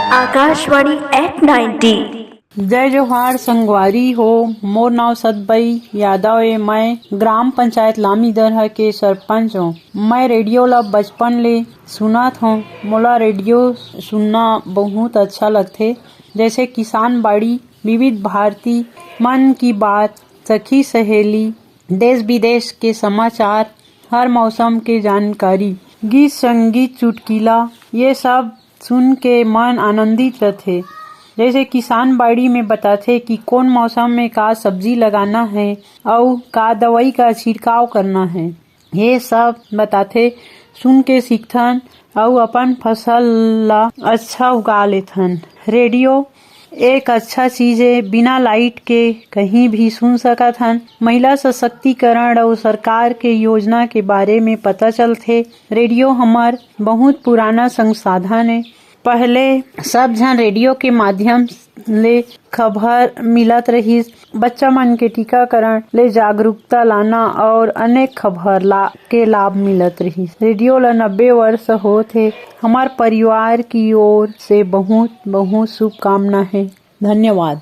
Akashvani eight 90। जय जोहार संगवारी हो। मोर नाव सतबई यादव है। मैं ग्राम पंचायत लामीदरहा के सरपंच हूँ। मैं रेडियो ला बचपन ले सुनत हूँ। मोला रेडियो सुनना बहुत अच्छा लगथे। जैसे किसान बाड़ी, विविध भारती, मन की बात, सखी सहेली, देश विदेश के समाचार, हर मौसम के जानकारी, गीत संगीत चुटकिला, ये सब सुन के मन आनंदित रहथे। जैसे किसान बाड़ी में बताथे कि कौन मौसम में का सब्जी लगाना है और का दवाई का छिड़काव करना है, ये सब बताथे। सुन के सीखथन और अपन फसल ला अच्छा उगा लेथन। रेडियो एक अच्छा चीज है। बिना लाइट के कहीं भी सुन सकत हन। महिला सशक्तिकरण और सरकार के योजना के बारे में पता चलथे। रेडियो हमार बहुत पुराना संसाधन है। पहले सब जन रेडियो के माध्यम ले खबर मिलत रहिस। बच्चा मन के टीकाकरण ले जागरूकता लाना और अनेक खबर के लाभ मिलत रहिस। रेडियो ला 90 वर्ष होथे। हमार परिवार की ओर से बहुत बहुत शुभकामना है। धन्यवाद।